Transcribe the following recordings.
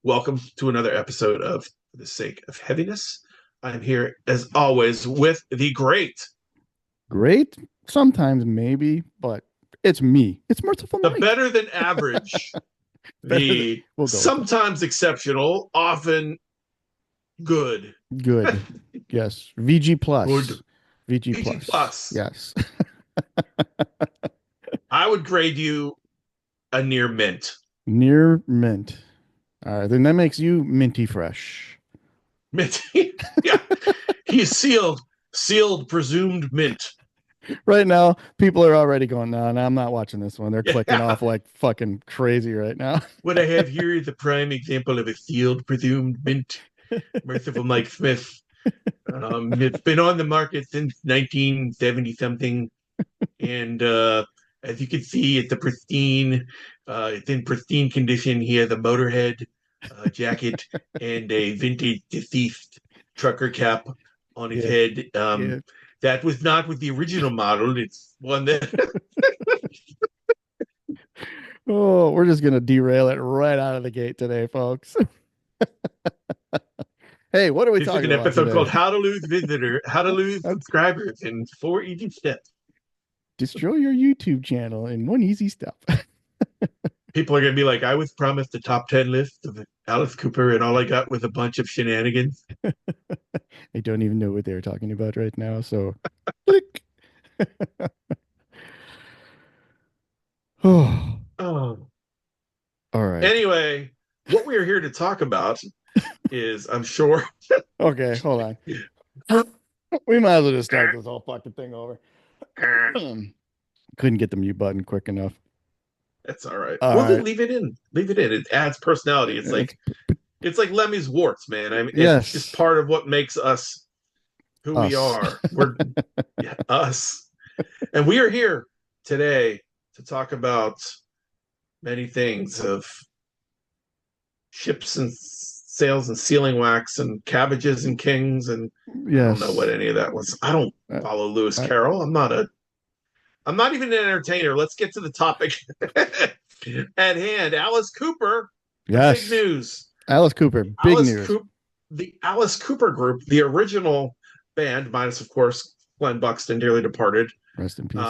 Welcome to another episode of For the Sake of Heaviness. I'm here, as always, with the great, Great, sometimes maybe, but it's me. It's Merciful the Mike. better than average, Better than the we'll go with that. sometimes exceptional, often good, Good. Yes. VG good plus. VG PG plus. plus. Yes. I would grade you a near mint. Near mint. All right. Then that makes you minty fresh. Mint. Yeah. He's sealed, presumed mint. Right now, people are already going, no, I'm not watching this one. They're clicking Yeah. off like fucking crazy right now. What I have here is a prime example of a sealed, presumed mint. Merciful Mike Smith. It's been on the market since 1970 something, and as you can see, it's in pristine condition. He has a Motorhead jacket and a vintage deceased trucker cap on his Yeah. head. Yeah. That was not with the original model. It's one that Oh, we're just gonna derail it right out of the gate today, folks. Hey, what are we is like talking an about episode today? called How to Lose Subscribers in 4 Easy Steps. Destroy your YouTube channel in one easy step. People are going to be like, I was promised a top 10 list of Alice Cooper, and all I got was a bunch of shenanigans. I don't even know what they're talking about right now. So, click. Oh, Oh. all right. Anyway, what we are here to talk about is, I'm sure. Okay, hold on. We might as well just start this whole fucking thing over. Couldn't get the mute button quick enough. That's all right. All Well, then right. leave it in. Leave it in. It adds personality. It's like Lemmy's warts, man. I mean, it's just Yes. part of what makes us who we Us. are. We're us. And we are here today to talk about many things of ships and sails and sealing wax and cabbages and kings, and I don't know what Yes. any of that was. I don't Uh, follow Lewis I, Carroll. I'm not even an entertainer. Let's get to the topic at hand. Alice Cooper, the big yes. news. Alice Cooper, big news. The Alice Cooper group, the original band, minus of course Glenn Buxton, dearly departed. Rest in peace.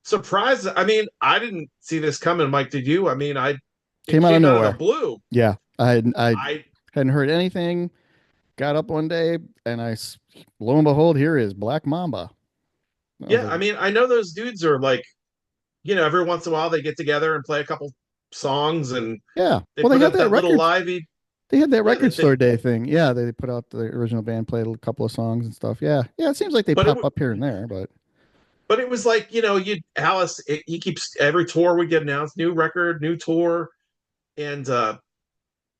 Surprised. I mean, I didn't see this coming. Mike, did you? I mean, it Came out of came out of the nowhere. blue. Yeah. I I hadn't heard anything. Got up one day and lo and behold, here is Black Mamba. I was Yeah, like, I mean, I know those dudes are like, every once in a while they get together and play a couple songs, and yeah. they Well, put out that little live. they had that Yeah, record store day thing. Yeah, they put out the original band, played a couple of songs and stuff. Yeah. Yeah, it seems like they but it pop up here and there, but but it was like, you Alice. He keeps every tour would get announced, new record, new tour, and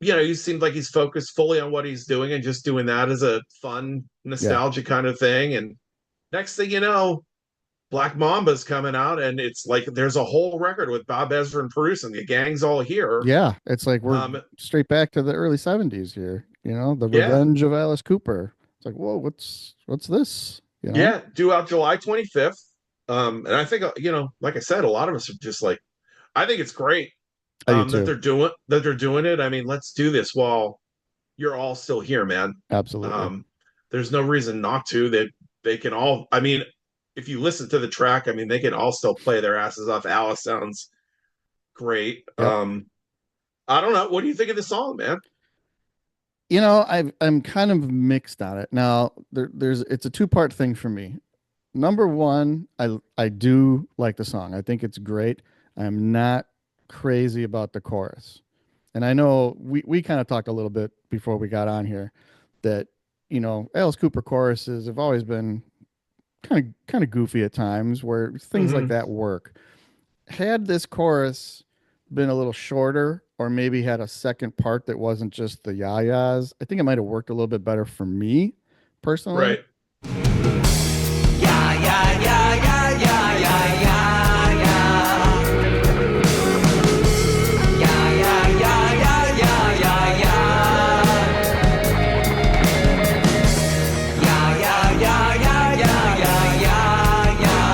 he seemed like he's focused fully on what he's doing and just doing that as a fun yeah. nostalgia kind of thing. And next thing you know, Black Mamba's coming out, and it's like there's a whole record with Bob Ezrin producing. The gang's all here. Yeah, it's like we're Um, straight back to the early 70s here, the yeah, revenge of Alice Cooper. It's like, whoa, what's this? yeah, due out July 25th. And I think like I said, a lot of us are just like, I think it's great I do that too. they're doing it. I mean, let's do this while you're all still here, man. Absolutely. There's no reason not to. They can all. I mean, if you listen to the track, I mean, they can all still play their asses off. Alice sounds great. Yep. I don't know. What do you think of the song, man? I'm kind of mixed on it. Now, it's a two-part thing for me. Number one, I do like the song. I think it's great. I'm not crazy about the chorus. And I know we kind of talked a little bit before we got on here that, Alice Cooper choruses have always been kind of goofy at times where things like Mm-hmm. that work. Had this chorus been a little shorter or maybe had a second part that wasn't just the yayas, I think it might have worked a little bit better for me personally. Right. Yeah, yeah, yeah, yeah, yeah, yeah, yeah, yeah. Yeah, yeah, yeah, yeah, yeah, yeah, yeah. Yeah, yeah, yeah, yeah, yeah, yeah, yeah, yeah.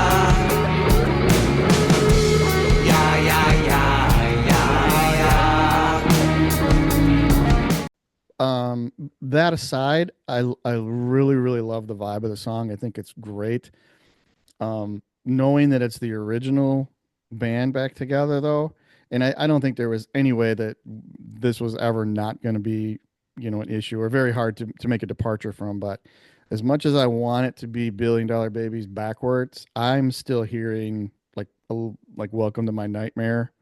Yeah, yeah, yeah, yeah, yeah. That aside, I really really love the vibe of the song. I think it's great. Knowing that it's the original band back together though, and I don't think there was any way that this was ever not going to be, an issue or very hard to make a departure from. But as much as I want it to be Billion Dollar Babies backwards, I'm still hearing like Welcome to My Nightmare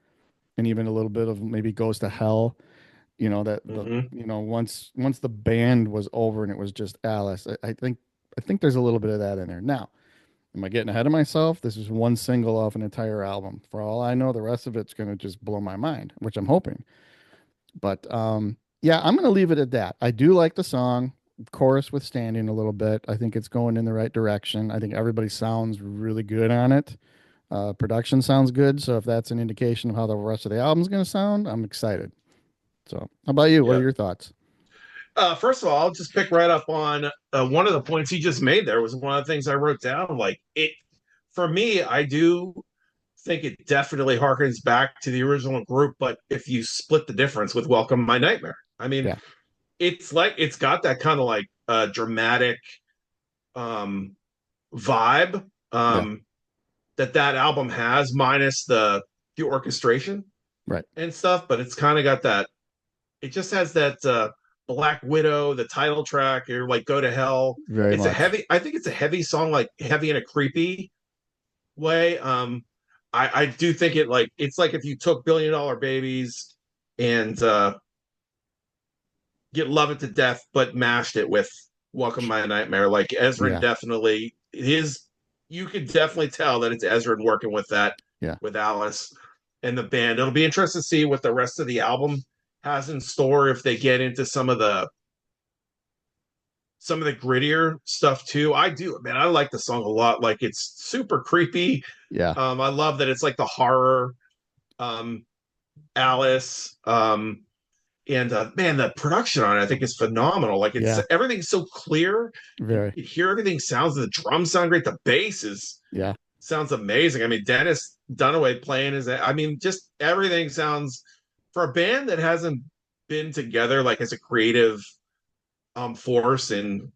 and even a little bit of maybe Goes to Hell. That the Hmm. once the band was over and it was just Alice, I think there's a little bit of that in there. Now, am I getting ahead of myself? This is one single off an entire album. For all I know, the rest of it's going to just blow my mind, which I'm hoping. But yeah, I'm going to leave it at that. I do like the song, chorus withstanding a little bit. I think it's going in the right direction. I think everybody sounds really good on it. Production sounds good. So if that's an indication of how the rest of the album's going to sound, I'm excited. So how about you? What are Yeah. your thoughts? First of all, I'll just pick right up on one of the points he just made. There was one of the things I wrote down. Like it, for me, I do think it definitely harkens back to the original group. But if you split the difference with Welcome My Nightmare, I mean, Yeah. it's like it's got that kind of like dramatic um, vibe Yeah. that album has, minus the orchestration Right. and stuff. But it's kind of got that. It just has that Black Widow, the title track, or like Go to Hell. Very It's a much. heavy. I think it's a heavy song, like heavy in a creepy way. I do think it's like if you took Billion Dollar Babies and Get Love It to Death, but mashed it with Welcome My Nightmare. Like Ezrin Yeah. definitely his. You could definitely tell that it's Ezrin working with that Yeah. with Alice and the band. It'll be interesting to see what the rest of the album has in store if they get into some of the grittier stuff too. I do, man. I like the song a lot. Like it's super creepy. Yeah. I love that it's like the horror um Alice. And man, the production on it I think is phenomenal. Like it's Yeah. everything's so clear. Very. You hear everything sounds, the drums sound great, the bass is Yeah. sounds amazing. I mean, Dennis Dunaway playing his I mean, just everything sounds for a band that hasn't been together like as a creative force in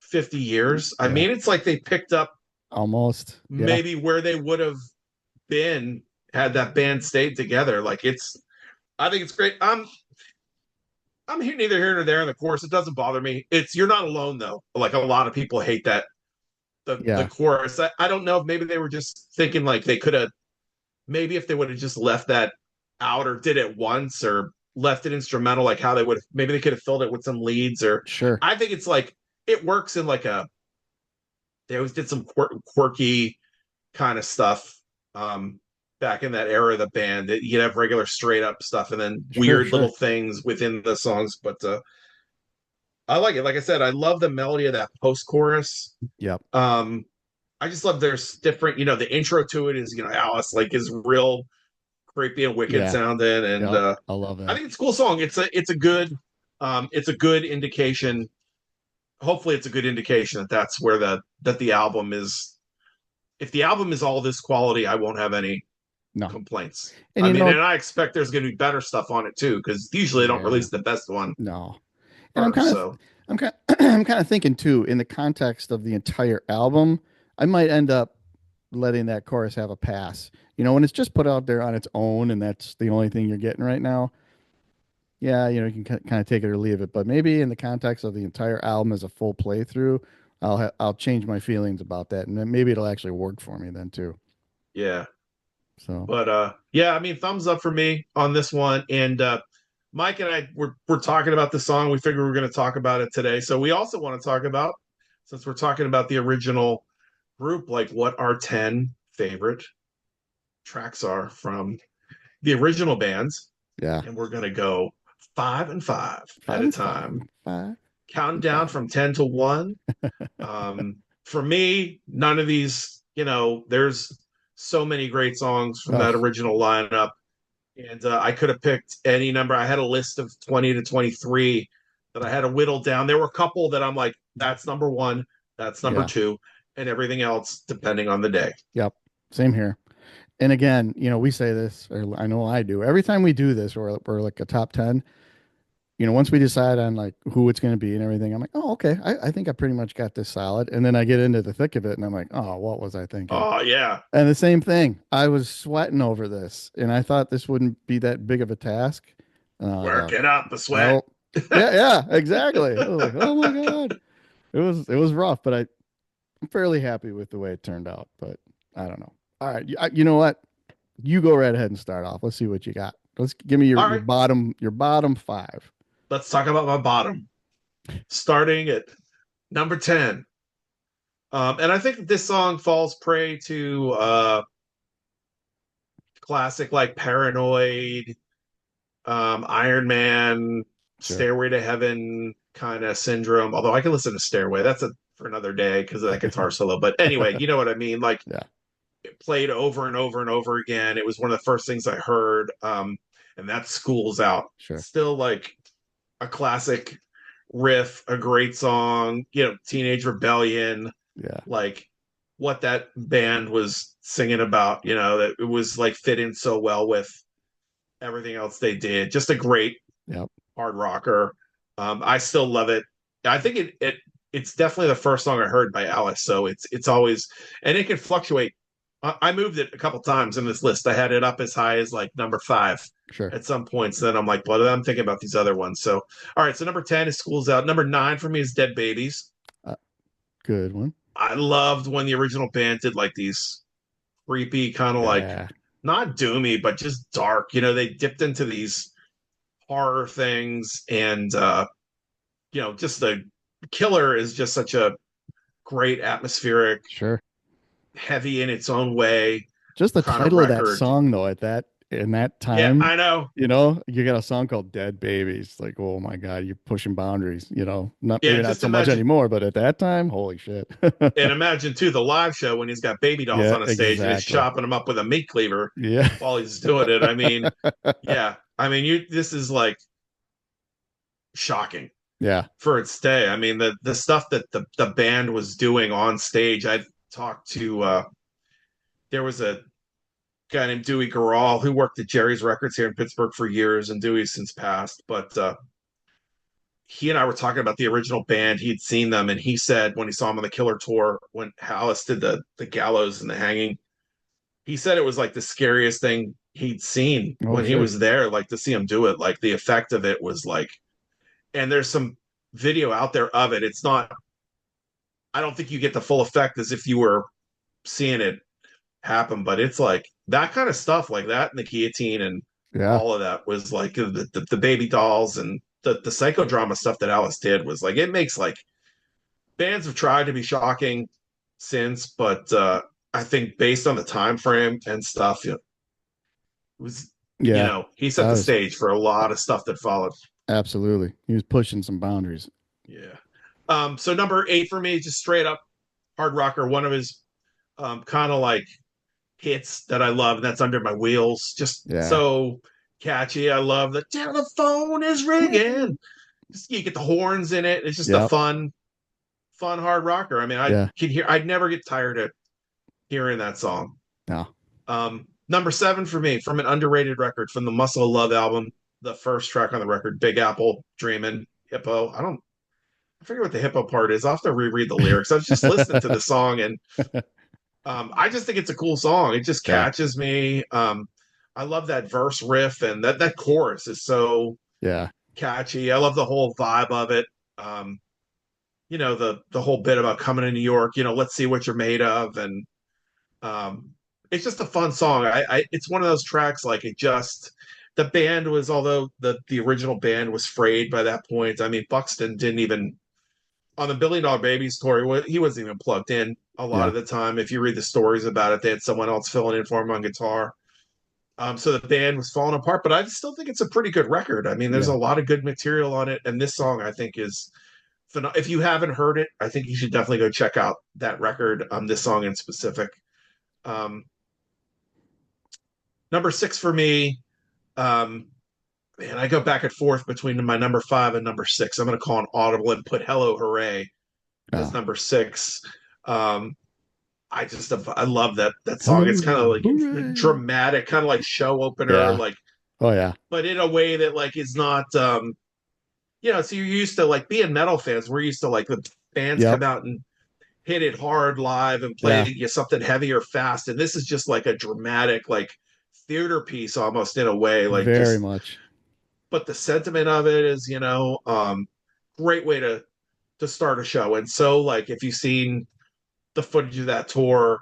50 years. I Yeah. mean, it's like they picked up Almost. Yeah. maybe where they would have been had that band stayed together. Like it's I think it's great. I'm here neither here nor there in the chorus. It doesn't bother me. It's You're Not Alone though. Like a lot of people hate that the Yeah. chorus. I don't know if maybe they were just thinking like they could have maybe if they would have just left that out or did it once or left it instrumental, like how they would maybe they could have filled it with some leads or Sure. I think it's like it works in like a they always did some quirky kind of stuff back in that era of the band that you'd have regular straight up stuff and then Sure. weird little Sure. things within the songs. But I like it. Like I said, I love the melody of that post chorus. Yep. I just love there's different, the intro to it is, Alice like is real creepy and wicked Yeah. sounding. And Yep. I love I that. think it's a cool song. It's a good indication. Hopefully it's a good indication that that's where the album is. If the album is all this quality, I won't have any No. complaints. And I you mean, know, and I expect there's going to be better stuff on it too, because usually they don't yeah. release the best one No. And first. So I'm kind of, I'm kind of thinking too, in the context of the entire album, I might end up letting that chorus have a pass. When it's just put out there on its own and that's the only thing you're getting right now. Yeah, you can kind of take it or leave it. But maybe in the context of the entire album as a full playthrough, I'll change my feelings about that, and then maybe it'll actually work for me then too. yeah, So but yeah, I mean, thumbs up for me on this one. And Mike and I we're talking about the song. We figured we are going to talk about it today. So we also want to talk about, since we're talking about the original group, like what our 10 favorite tracks are from the original bands, yeah, and we're going to go 5 and 5 five at a and five, time, five counting and down five. from 10 to 1. For me, none of these, there's so many great songs from that Oh, original lineup. And I could have picked any number. I had a list of 20 to 23 that I had to whittle down. There were a couple that I'm like, that's number one, that's number yeah, two, and everything else depending on the day. yep, same here. And again, we say this, or I know I do every time we do this, or we're like a top 10. once we decide on like who it's going to be and everything, I'm like, oh, okay, I think I pretty much got this solid. And then I get into the thick of it, and I'm like, oh, what was I thinking? Oh yeah, And the same thing, I was sweating over this, and I thought this wouldn't be that big of a task. I work thought, it up the sweat. well, yeah, exactly. I was like, oh my god, it was rough, but I'm fairly happy with the way it turned out. But I don't know. All right, you know what? You go right ahead and start off. Let's see what you got. Let's give me your All your right, bottom five. let's talk about my bottom. Starting at number 10. And I think this song falls prey to classic like Paranoid, Iron Man, Sure. Stairway to Heaven kind of syndrome. Although I can listen to Stairway, that's for another day because of that guitar solo. But anyway, you know what I mean. Like Yeah. it played over and over and over again. It was one of the first things I heard. And that School's Out. Sure. Still like a classic riff, a great song. Teenage Rebellion, Yeah. like what that band was singing about. That it was like fit in so well with everything else they did. Just a great Yep. hard rocker. I still love it. I think it's definitely the first song I heard by Alice. So it's always, and it can fluctuate. I moved it a couple times in this list. I had it up as high as like number 5 Sure. at some points. Then I'm like, well, I'm thinking about these other ones. So all right, so number 10 is School's Out. Number 9 for me is Dead Babies. Uh, Good one. I loved when the original band did like these creepy kind of like Yeah. not doomy, but just dark. They dipped into these horror things, and just the Killer is just such a great atmospheric, Sure. heavy in its own way Just the kind of title of that record. song, though, in that Yeah, time, I know. you got a song called "Dead Babies." Like, oh my God, you're pushing boundaries. Not Yeah, maybe not just so much imagine anymore, but at that time, holy shit. and imagine too the live show when he's got baby dolls Yeah. on a stage and he's Exactly. chopping them up with a meat cleaver Yeah. while he's doing it. I mean, yeah. I mean, this is like shocking Yeah. for its day. I mean, the stuff that the band was doing on stage. I talked to there was a guy named Dewey Garral who worked at Jerry's Records here in Pittsburgh for years, and Dewey's since passed. But he and I were talking about the original band. He'd seen them, and he said when he saw them on the Killer tour, when Alice did the gallows and the hanging, he said it was like the scariest thing he'd seen Oh, when he sure. was there. Like to see him do it, like the effect of it was like. And there's some video out there of it. It's not. I don't think you get the full effect as if you were seeing it happen, but it's like that kind of stuff, like that, and the guillotine, and Yeah. all of that was like the baby dolls and the psychodrama stuff that Alice did was like it makes like bands have tried to be shocking since, but I think based on the time frame and stuff, it was Yeah. he set That the was stage for a lot of stuff that followed. absolutely. He was pushing some boundaries. Yeah. So number 8 for me, just straight up hard rocker. One of his kind of like hits that I love, and that's Under My Wheels. Just Yeah. so catchy. I love the telephone is ringing. Just, you get the horns in it. It's just a Yep. fun hard rocker. I mean, Yeah. I'd never get tired of hearing that song. No. Number 7 for me, from an underrated record, from the Muscle of Love album, the first track on the record, Big Apple, Dreamin', Hippo. I forget what the hippo part is. I'll have to reread the lyrics. I was just listening to the song, and I just think it's a cool song. It just Yeah. catches me. I love that verse riff, and that chorus is so Yeah. catchy. I love the whole vibe of it. The whole bit about coming to New York. Let's see what you're made of, and it's just a fun song. It's one of those tracks like it just. The band was, although the original band was frayed by that point. I mean, Buxton didn't even on the Billion Dollar Babies tour. He wasn't even plugged in a lot Yeah. of the time. If you read the stories about it, they had someone else filling in for him on guitar. So the band was falling apart, but I still think it's a pretty good record. I mean, there's Yeah. a lot of good material on it, and this song I think is. If you haven't heard it, I think you should definitely go check out that record. This song in specific. Um, Number 6 for me. Man, I go back and forth between my number 5 and number 6. I'm going to call an audible and put "Hello Hooray" as Oh. number 6. I love that song. It's kind of Hello, like hooray. dramatic, kind of like show opener, Yeah. like, Oh yeah. but in a way that like is not so you're used to like being metal fans. We're used to like the bands Yep. come out and hit it hard live and play Yeah. you something heavy or fast. And this is just like a dramatic, like theater piece almost in a way, like Very just, much. but the sentiment of it is, great way to start a show. And so like if you've seen the footage of that tour,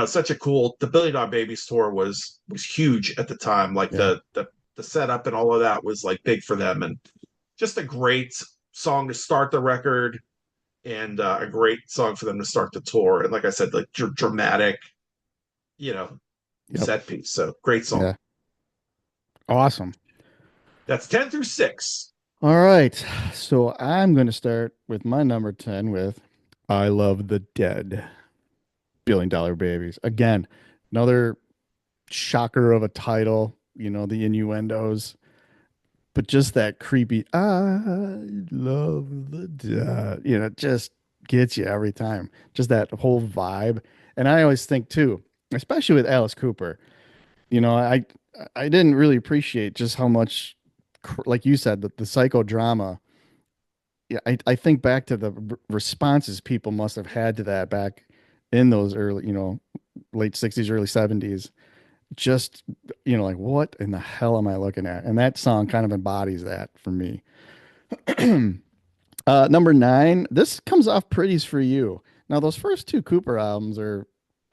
such a cool the Billion Dollar Babies tour was huge at the time. Like Yeah. the setup and all of that was like big for them, and just a great song to start the record, and a great song for them to start the tour. And like I said, like dramatic, you know, Yep. set piece. So great song. Yeah. Awesome. That's 10 through 6. All right. So I'm going to start with my number 10 with I Love the Dead, Billion Dollar Babies. Again, another shocker of a title, the innuendos, but just that creepy, I love the dead, just gets you every time. Just that whole vibe. And I always think too, especially with Alice Cooper, I didn't really appreciate just how much, like you said, the psychodrama. Yeah, I think back to the responses people must have had to that back in those early, late 60s, early 70s. Just, like, what in the hell am I looking at? And that song kind of embodies that for me. Number 9, this comes off Pretty's for You. Now, those first two Cooper albums are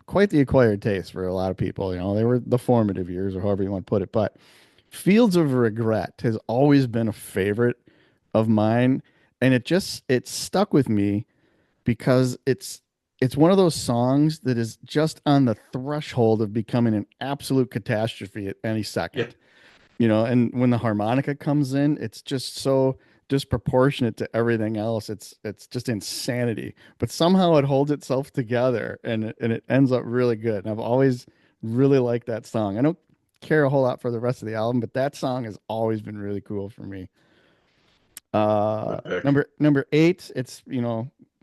quite the acquired taste for a lot of people. They were the formative years, or however you want to put it. But Fields of Regret has always been a favorite of mine, and it stuck with me because it's one of those songs that is just on the threshold of becoming an absolute catastrophe at any Yeah, second. And when the harmonica comes in, it's just so disproportionate to everything else. It's just insanity. But somehow it holds itself together, and it ends up really good. And I've always really liked that song. I don't care a whole lot for the rest of the album, but that song has always been really cool for me. good pick. Number 8, it's,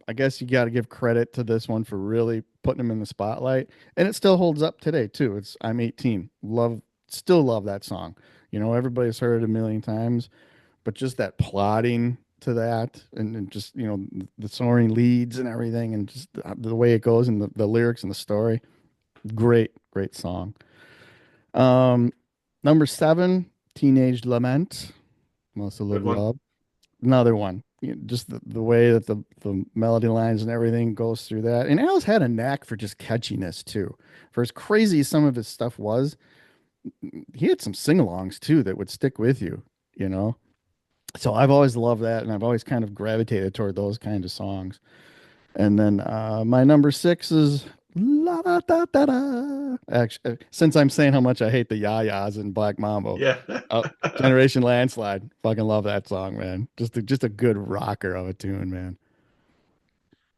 I guess you got to give credit to this one for really putting him in the spotlight, and it still holds up today too. It's I'm 18. Still love that song. Everybody's heard it a million times, but just that plotting to that, and just, the soaring leads and everything, and just the way it goes, and the lyrics and the story. Great song. Um, Number 7, Teenage Lament, Most of Good Live one. Love. Another one. Just the way that the melody lines and everything goes through that. And Alice had a knack for just catchiness too. For as crazy as some of his stuff was, he had some sing-alongs too that would stick with you, you know? So I've always loved that, and I've always kind of gravitated toward those kind of songs. And then my number 6 is La Da Da Da Da. Actually, since I'm saying how much I hate the yayas in Black Mambo, Yeah. uh, Generation Landslide. Fucking love that song, man. Just a good rocker of a tune, man.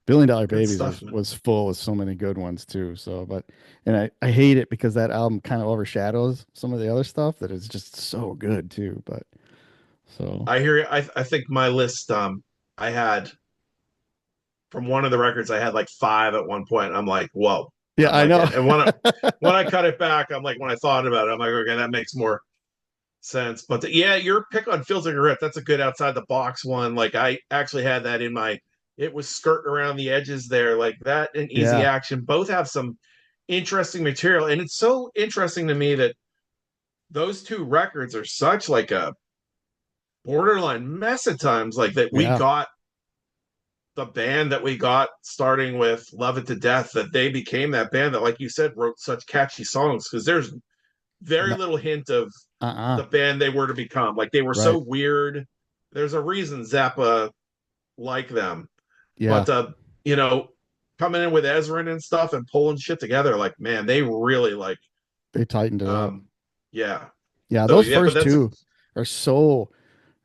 Billion Dollar Good Babies stuff, was man. was full of so many good ones too. So, and I hate it because that album kind of overshadows some of the other stuff that is just so good too. But so I hear you. I think my list, I had from one of the records, I had like 5 at one point. And I'm like, whoa. yeah, I'm I like, know. and when I cut it back, I'm like, when I thought about it, I'm like, okay, that makes more sense. But yeah, your pick on Fields of Regret, that's a good outside the box one. Like I actually had that in my, it was skirting around the edges there, like that and Easy Yeah, Action both have some interesting material. And it's so interesting to me that those two records are such like a borderline mess at times, like that we yeah, got the band that we got starting with Love It to Death, that they became that band that, like you said, wrote such catchy songs, because there's very no, little hint of uh-uh, the band they were to become. Like they were so right, weird. There's a reason Zappa liked them. yeah, But you know, coming in with Ezrin and stuff and pulling shit together, like man, they really like they tightened it up. um yeah. Yeah, So those yeah, but first that's a two are so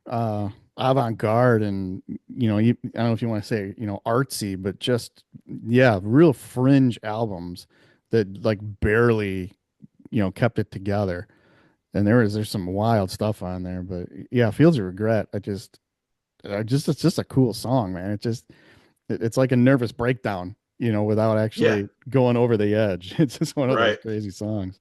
uh avant-garde, and I don't know if you want to say, artsy, but just, yeah, real fringe albums that like barely, kept it together. And there's some wild stuff on there, but yeah, Fields of Regret, it's just a cool song, man. It's like a nervous breakdown, without yeah, actually going over the edge. It's just one of those right. crazy songs.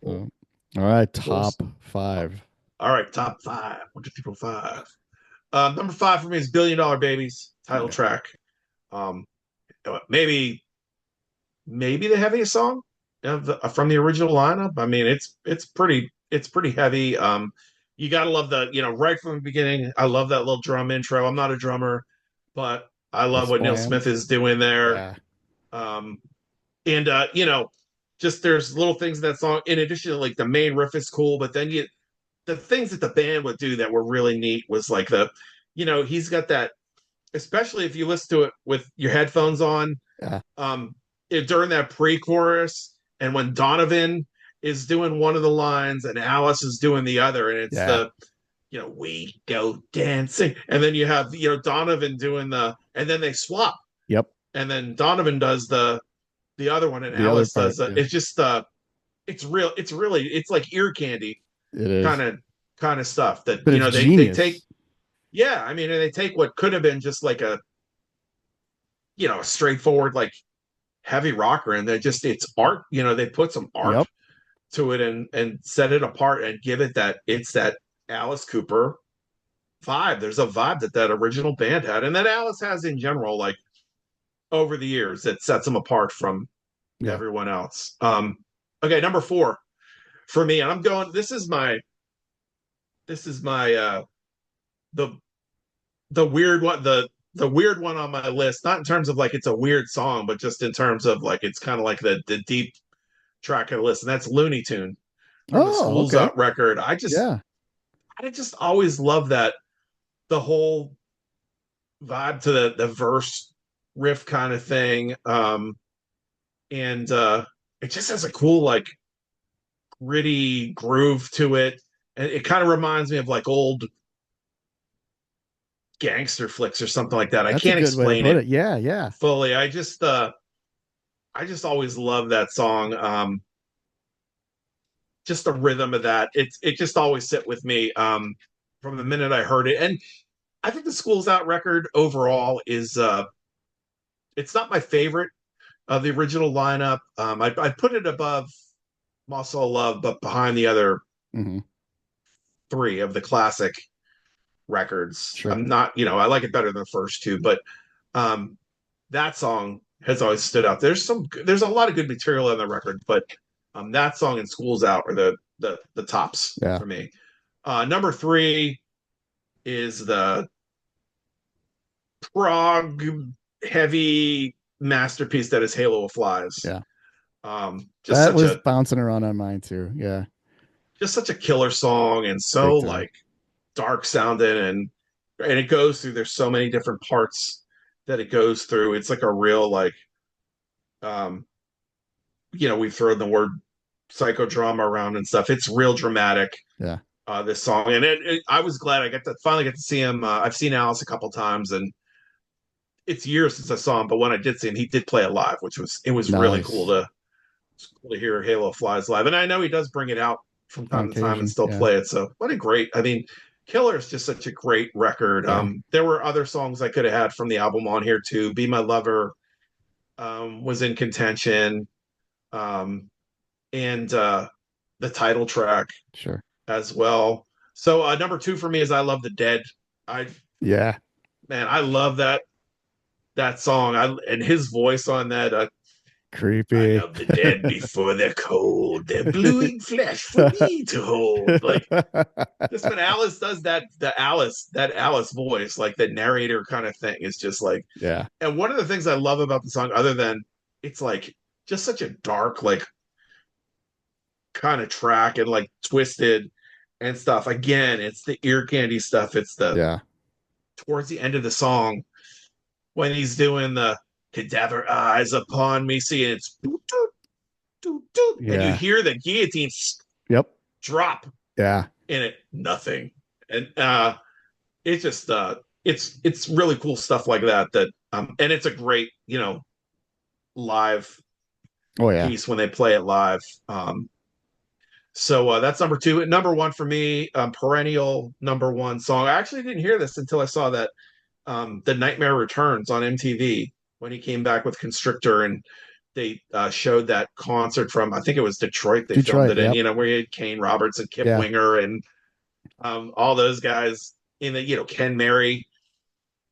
Cool. All right, Cool. top 5. All right, top 5. 1, 2, 3, 4, 5. Number 5 for me is Billion Dollar Babies title Okay. track. Um, maybe the heaviest song from the original lineup. I mean, it's pretty heavy. You gotta love right from the beginning. I love that little drum intro. I'm not a drummer, but I The love what Neil Smith slams. is doing there. Yeah. Um, and just there's little things in that song. In addition to like the main riff is cool, but then the things that the band would do that were really neat was like he's got that, especially if you listen to it with your headphones on, Yeah. during that pre-chorus, and when Donovan is doing one of the lines and Alice is doing the other, and it's Yeah. we go dancing, and then you have Donovan doing and then they swap, Yep. and then Donovan does the other one, and The other Alice part. does Yeah. it's just it's like ear candy It is. kind of stuff that But it's they genius. take. Yeah, I mean, they take what could have been just like a straightforward like heavy rocker, and it's art. They put some art Yep. to it and set it apart and give it that Alice Cooper vibe. There's a vibe that original band had, and that Alice has in general, like over the years, that sets them apart from Yeah. everyone else. Okay, number 4 for me, and I'm going. This is my the weird one, the weird one on my list, not in terms of like it's a weird song, but just in terms of like it's kind of like the deep track of the list, and that's Looney Tune from the Oh, Schools okay. Out record. Yeah. I just always love that, the whole vibe to the verse riff kind of thing. And it just has a cool, like, gritty groove to it. And it kind of reminds me of like old gangster flicks or something like that. I That's a can't good way to explain put it it. Yeah. Yeah. fully. I just always love that song. Just the rhythm of that. It just always sit with me from the minute I heard it. And I think the Schools Out record overall is it's not my favorite of the original lineup. I put it above Muscle Love, but behind the other Hmm. 3 of the classic records. Sure. I'm not, I like it better than the first 2, but that song has always stood out. There's a lot of good material on the record, but that song and Schools Out are the tops Yeah. for me. Number 3 is the prog heavy masterpiece that is Halo of Flies. Yeah. Just That such was a bouncing around on mine too. Yeah. just such a killer song, and so Big time. like dark sounding, and it goes through. There's so many different parts that it goes through. It's like a real like um we've thrown the word psychodrama around and stuff. It's real dramatic. Yeah. This song, and I was glad I finally get to see him. I've seen Alice a couple times, and it's years since I saw him, but when I did see him, he did play it live, which was really Nice. cool to hear Halo Flies live. And I know he does bring it out from On time to time and occasion. still Yeah. play it. So what a great, I mean, Killer is just such a great record. Yeah. There were other songs I could have had from the album on here too. Be My Lover was in contention. And the title track Sure. as well. So number 2 for me is I Love the Dead. Yeah. I love that song. And his voice on that. I Creepy. love the dead before they're cold. They're bluing flesh for me to hold. Like, just when Alice does that Alice voice, like the narrator kind of thing, is just like. Yeah. And one of the things I love about the song, other than it's like just such a dark, like kind of track and like twisted and stuff. Again, it's the ear candy stuff. It's Yeah. towards the end of the song when he's doing the cadaver eyes upon me. See, it's doot, doot, doot, doot, and you Yeah. hear the guillotine Yep. drop Yeah. in it. Nothing. And it's just it's really cool stuff like that and it's a great, live Oh yeah. piece when they play it live. So that's number 2. Number 1 for me, perennial number 1 song. I actually didn't hear this until I saw that The Nightmare Returns on MTV when he came back with Constrictor, and they showed that concert from, I think it was Detroit. They filmed it in, yep. where he had Kane Roberts and Kip Yeah. Winger and all those guys, in the, Ken Mary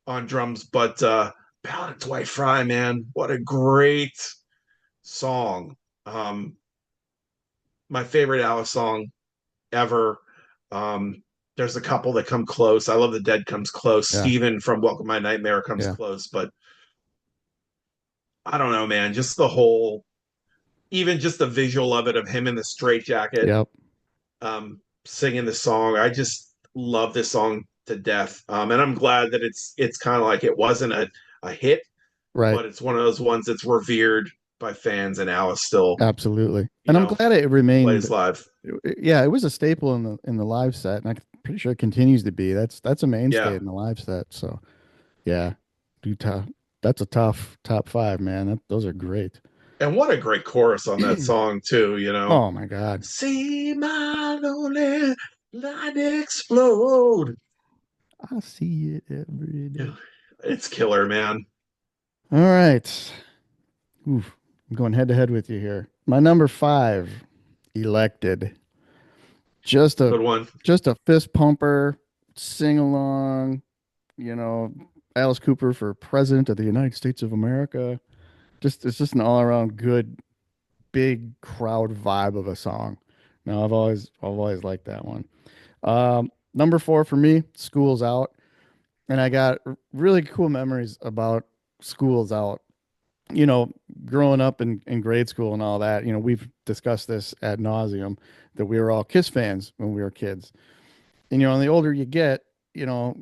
on drums, but Ballad of Dwight Fry, man, what a great song. Um, my favorite Alice song ever. Um, there's a couple that come close. I love The Dead comes close. Yeah. Steven from Welcome My Nightmare comes Yeah. close, but I don't know, man. Just the whole, even just the visual of it, of him in the straitjacket, Yep. singing the song. I just love this song to death. And I'm glad that it's kind of like, it wasn't a hit, Right. but it's one of those ones that's revered by fans, and Alice still, Absolutely. you And I'm know, glad it remained. plays live. Yeah, it was a staple in the live set, and I'm pretty sure it continues to be. That's a mainstay Yeah. in the live set. So yeah, do tough. That's a tough top five, man. Those are great. And what a great chorus on that song, too, you know. Oh my God. See my lonely light explode. I see it every day. Yeah, it's killer, man. All right. Oof. I'm going head to head with you here. My number five, Elected. Just a Good one. just a fist pumper, sing along, you know, Alice Cooper for President of the United States of America. Just it's just an all around good, big crowd vibe of a song. Now I've always liked that one. Number four for me, School's Out. And I got really cool memories about School's Out. You know, growing up in grade school and all that, we've discussed this ad nauseum that we were all Kiss fans when we were kids. And, and the older you get, you're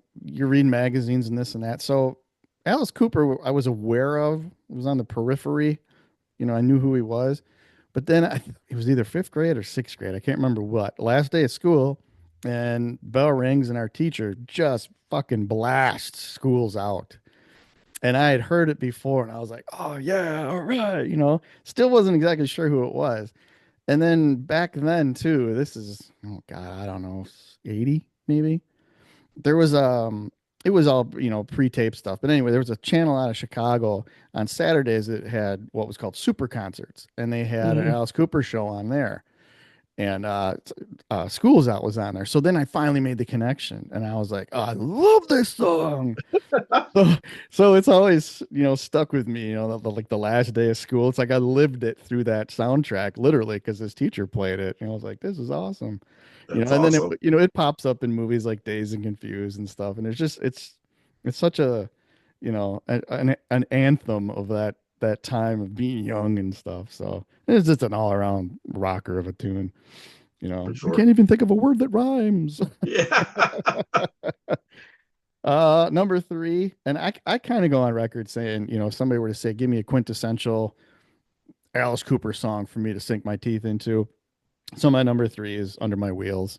reading magazines and this and that. So Alice Cooper, I was aware of, was on the periphery. I knew who he was. But then it was either fifth grade or sixth grade. I can't remember what. Last day of school, and bell rings, and our teacher just fucking blasts School's Out. And I had heard it before, and I was like, oh, yeah, all right. Still wasn't exactly sure who it was. And then back then, too, this is, oh, God, I don't know, 80 maybe. There was it was all pre-tape stuff, but anyway, there was a channel out of Chicago on Saturdays that had what was called super concerts, and they had an Mhm. Alice Cooper show on there, and Schools Out was on there. So then I finally made the connection, and I was like, oh, I love this song. So, so it's always stuck with me, like the last day of school. It's like I lived it through that soundtrack literally because this teacher played it, and I was like, this is awesome. That's And then awesome. it pops up in movies like Dazed and Confused and stuff, and it's such a an anthem of that time of being young and stuff. So it's just an all around rocker of a tune. For I sure. can't even think of a word that rhymes. Yeah. Number three, and I kind of go on record saying, if somebody were to say, give me a quintessential Alice Cooper song for me to sink my teeth into. So my number three is Under My Wheels.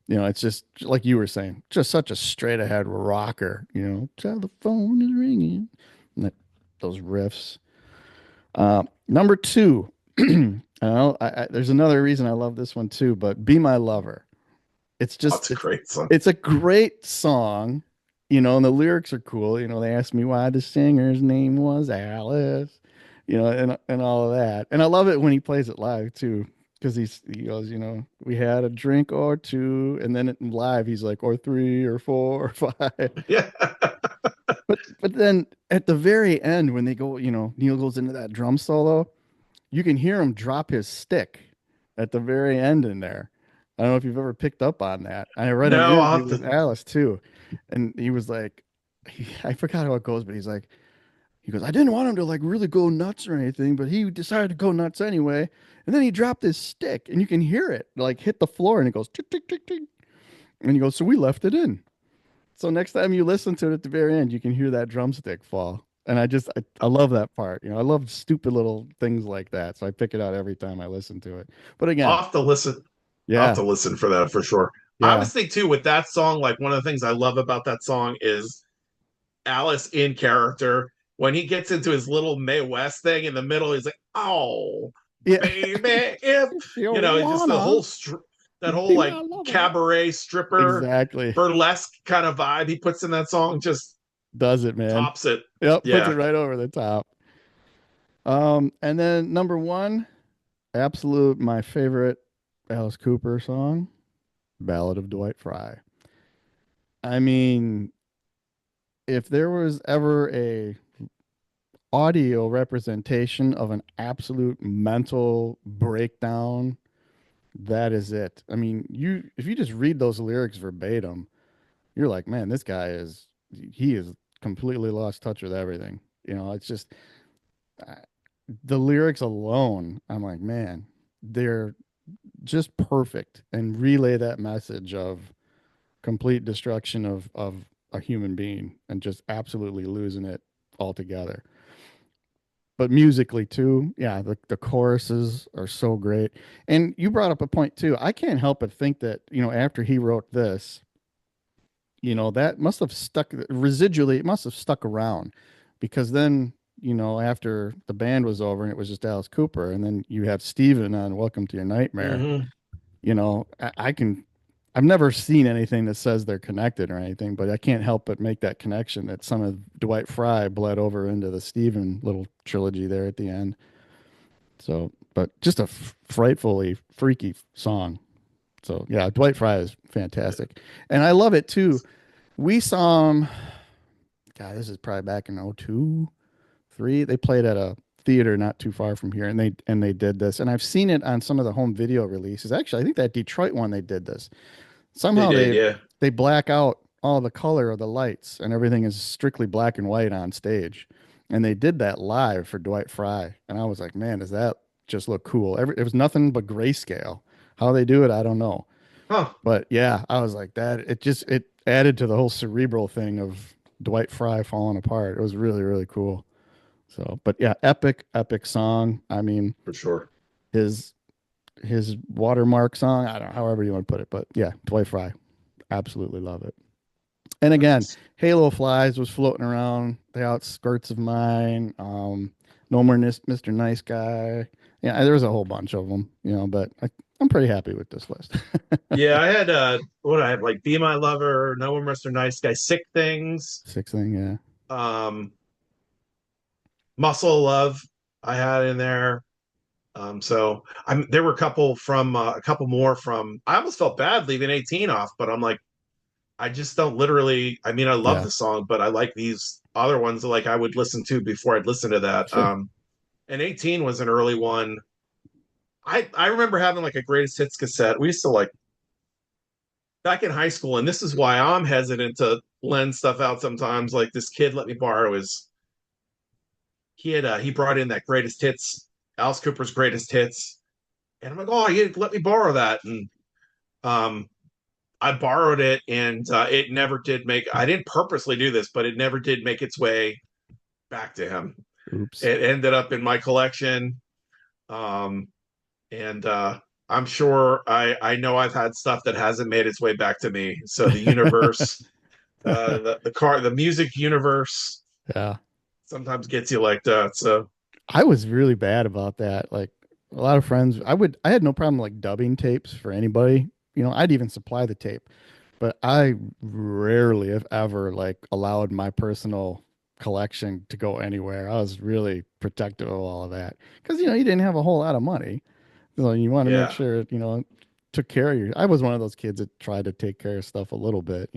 It's just like you were saying, just such a straight ahead rocker. Telephone is ringing. And those riffs. Number two, there's another reason I love this one too, but Be My Lover. It's just That's a great song. it's a great song, and the lyrics are cool. They asked me why the singer's name was Alice, and all of that. And I love it when he plays it live too, because he goes, we had a drink or two, and then live he's like, or three or four or five. Yeah. But then at the very end when they go, Neil goes into that drum solo, you can hear him drop his stick at the very end in there. I don't know if you've ever picked up on that. I read an No, I'll interview have with to. Alice too, and he was like, I forgot how it goes, but he goes, I didn't want him to like really go nuts or anything, but he decided to go nuts anyway. And then he dropped his stick, and you can hear it like hit the floor, and it goes tick tick tick tick. And he goes, so we left it in. So next time you listen to it at the very end, you can hear that drumstick fall. And I love that part. I love stupid little things like that. So I pick it out every time I listen to it. But I'll again, have to listen. I'll have yeah, to listen for that for sure. I yeah, always think too with that song, like one of the things I love about that song is Alice in character. When he gets into his little Mae West thing in the middle, he's like, "Oh, yeah. baby, if If you it's just the wanna whole that whole be like my lover. cabaret stripper Exactly. burlesque kind of vibe he puts in that song just Does it, man. tops it." Yep, puts it Yeah. right over the top. And then number one, absolute my favorite Alice Cooper song, Ballad of Dwight Fry. I mean, if there was ever a audio representation of an absolute mental breakdown, that is it. I mean, you if you just read those lyrics verbatim, you're like, man, this guy he is completely lost touch with everything. It's just uh, the lyrics alone. I'm like, man, they're just perfect and relay that message of complete destruction of a human being and just absolutely losing it altogether. But musically too, yeah, the choruses are so great. And you brought up a point too. I can't help but think that, after he wrote this, that must have stuck residually, it must have stuck around because then, after the band was over and it was just Alice Cooper, and then you have Steven on Welcome to Your Nightmare, Hmm. I've never seen anything that says they're connected or anything, but I can't help but make that connection that some of Dwight Fry bled over into the Steven little trilogy there at the end. So, but just a frightfully freaky song. So, yeah, Dwight Fry is fantastic. And I love it too. We saw him, God, this is probably back in 02, 3. They played at a theater not too far from here, and they did this. And I've seen it on some of the home video releases. Actually, I think that Detroit one they did this. They Somehow did, they yeah. they black out all the color of the lights and everything is strictly black and white on stage. And they did that live for Dwight Fry. And I was like, man, does that just look cool? It was nothing but grayscale. How they do it, I don't know. Huh, But yeah, I was like that. It added to the whole cerebral thing of Dwight Fry falling apart. It was really, really cool. So, but yeah, epic song. I mean, for sure. his his watermark song. I don't know, however you want to put it, but yeah, Dwight Fry, absolutely love it. And again, Nice. Halo Flies was floating around the outskirts of mine. No More Mr. Nice Guy. Yeah, there was a whole bunch of them, but I'm pretty happy with this list. Yeah, I had what I had like Be My Lover, No One Mr. Nice Guy, Sick Things, Six thing, yeah. um, Muscle Love I had in there. So there were a couple more from I almost felt bad leaving 18 off, but I'm like, I just don't literally I mean, I love Yeah, the song, but I like these other ones like I would listen to before I'd listen to that. sure. And 18 was an early one. I remember having like a greatest hits cassette. We used to like back in high school, and this is why I'm hesitant to lend stuff out sometimes. Like this kid let me borrow he brought in that greatest hits, Alice Cooper's greatest hits, and I'm like, oh, he let me borrow that, and um, I borrowed it, and it never did make. I didn't purposely do this, but it never did make its way back to him. Oops. It ended up in my collection, um, and I'm sure I know I've had stuff that hasn't made its way back to me. So the universe, the music universe Yeah. sometimes gets you like that. So I was really bad about that. Like a lot of friends, I had no problem like dubbing tapes for anybody. I'd even supply the tape, but I rarely, if ever, like allowed my personal collection to go anywhere. I was really protective of all of that because you didn't have a whole lot of money, so you want to make yeah, sure took care of your. I was one of those kids that tried to take care of stuff a little bit.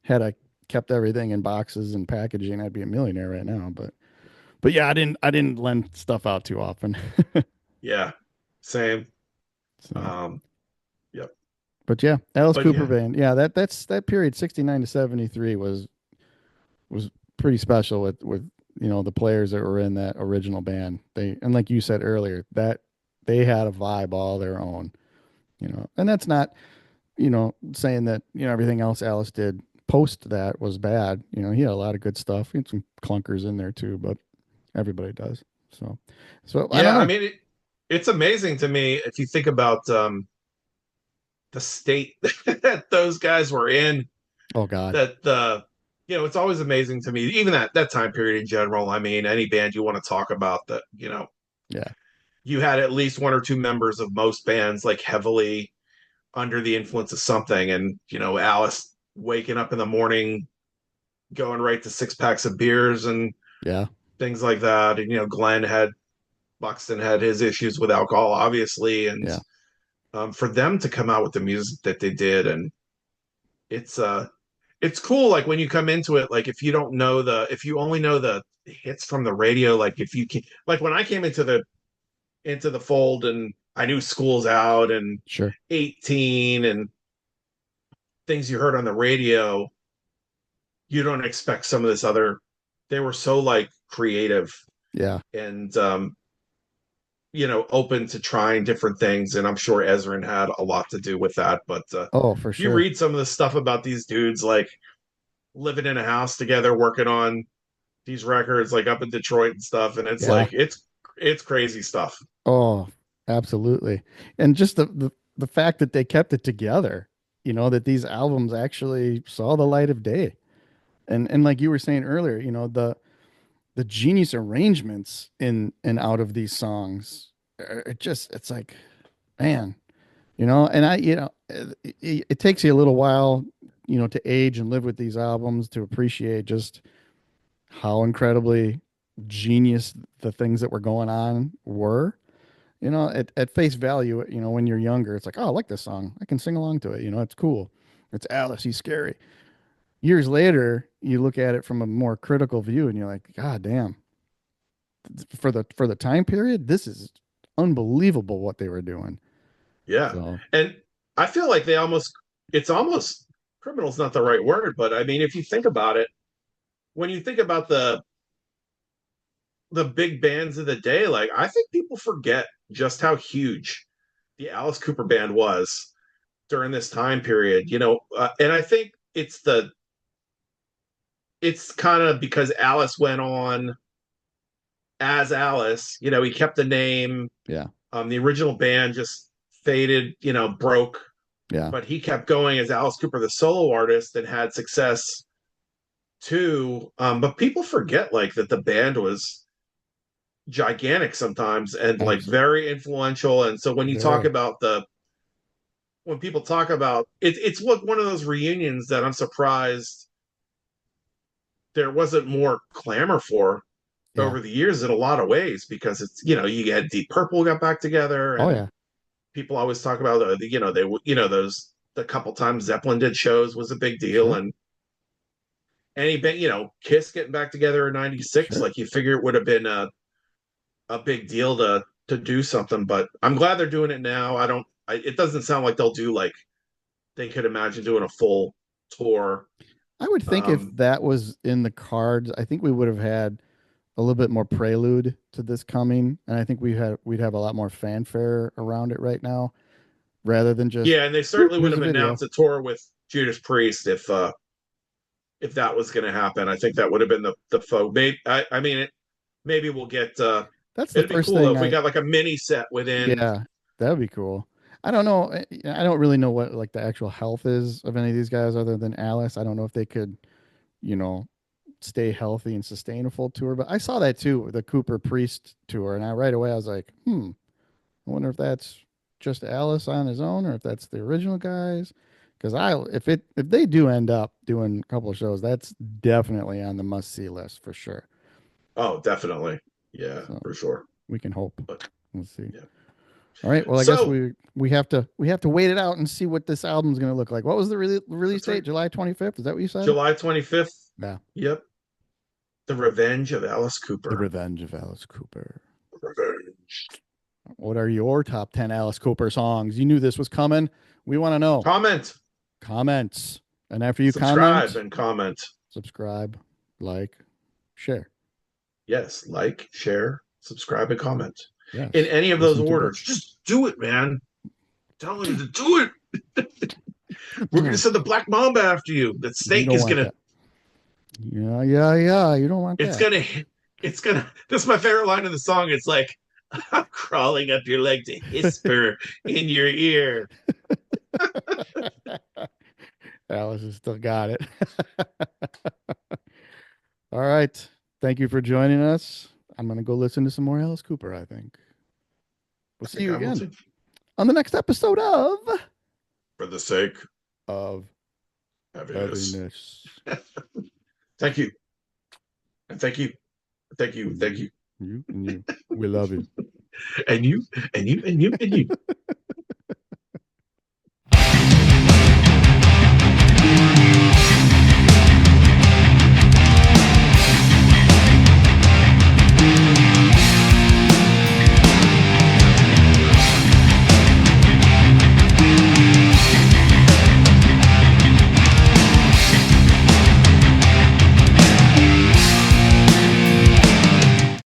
Had I kept everything in boxes and packaging, I'd be a millionaire right now. But yeah, I didn't lend stuff out too often. yeah, same. So, Um, yep. but yeah, Alice But Cooper yeah, band. Yeah, that period 69 to 73 was pretty special with the players that were in that original band. And like you said earlier, that they had a vibe all their own, And that's not, saying that, everything else Alice did post that was bad. He had a lot of good stuff. He had some clunkers in there too, but everybody does. So I don't yeah. I know. mean, it's amazing to me if you think about the state that those guys were in. Oh God. That it's always amazing to me, even that time period in general. I mean, any band you want to talk about that, Yeah. you had at least one or two members of most bands like heavily under the influence of something, and Alice waking up in the morning, going right to six packs of beers and Yeah. things like that, and Glenn had Buxton had his issues with alcohol, obviously, and Yeah. for them to come out with the music that they did, and it's it's cool. Like when you come into it, like if you only know the hits from the radio, like if you can, like when I came into the fold and I knew School's Out and Sure. 18 and things you heard on the radio, you don't expect some of this other. They were so like creative Yeah. and open to trying different things, and I'm sure Ezrin had a lot to do with that. But Oh, for you sure. read some of the stuff about these dudes like living in a house together, working on these records, like up in Detroit and stuff, and it's Yeah. like it's crazy stuff. Oh, absolutely. And just the fact that they kept it together, that these albums actually saw the light of day. And like you were saying earlier, the genius arrangements in and out of these songs, it's like, man, and it takes you a little while, to age and live with these albums to appreciate just how incredibly genius the things that were going on were. At face value, when you're younger, it's like, oh, I like this song. I can sing along to it. It's cool. It's Alice. He's scary. Years later, you look at it from a more critical view and you're like, God damn, for the time period, this is unbelievable what they were doing. Yeah. So And I feel like it's almost criminal's not the right word, but I mean, if you think about it, when you think about the big bands of the day, like I think people forget just how huge the Alice Cooper band was during this time period, and I think it's kind of because Alice went on as Alice, he kept the name. yeah, The original band just faded, broke, yeah, but he kept going as Alice Cooper, the solo artist, and had success too. But people forget like that the band was gigantic sometimes and like absolutely, very influential. And so when you talk very, about when people talk about it's one of those reunions that I'm surprised there wasn't more clamor for yeah, over the years in a lot of ways because it's you had Deep Purple got back together oh and yeah, people always talk about they those the couple times Zeppelin did shows was a big deal, sure, and any band Kiss getting back together in '96, sure. like you figure it would have been a big deal to do something, but I'm glad they're doing it now. It doesn't sound like they'll do like they could imagine doing a full tour. I would think if um that was in the cards, I think we would have had a little bit more prelude to this coming, and I think we'd have a lot more fanfare around it right now, rather than just, yeah, and they boop, certainly would here's a have video. announced a tour with Judas Priest if that was going to happen. I think that would have been the folk. I mean, maybe we'll get. That's the It'd be first cool though thing if we got like a mini set within. yeah, that would be cool. I don't know. I don't really know what like the actual health is of any of these guys other than Alice. I don't know if they could, you know, stay healthy and sustain a full tour. But I saw that too, the Cooper Priest tour, and right away I was like, I wonder if that's just Alice on his own or if that's the original guys. Because if they do end up doing a couple of shows, that's definitely on the must see list for sure. Oh, definitely. Yeah, So for sure. we can hope. But Let's see. yeah. All right. Well, I guess So we have to wait it out and see what this album's going to look like. What was the release that's right. date? July 25th. Is that what you said? July 25th. Yeah. Yep. The Revenge of Alice The Cooper. Revenge of Alice Cooper. Revenge. What are your top 10 Alice Cooper songs? You knew this was coming. We want to know. Comment, Comments. And after you subscribe, comment, and comment. subscribe, like, share. Yes, like, share, subscribe, and comment. Yes. In any of those Listen to orders. Butch. Just do it, man. Tell you to do it. We're gonna send the Black Mamba after you. That You snake don't is want gonna. that. Yeah. You don't want It's that. gonna. It's gonna. This is my favorite line in the song. It's like, I'm crawling up your leg to whisper in your ear. Alice has still got it. All right. Thank you for joining us. I'm going to go listen to some more Alice Cooper, I think. We'll see you again on the next episode of For the sake of Heaviness. Heaviness. Thank you. And thank you. Thank you. Thank you. You and you. We love you. And you, and you, and you, and you.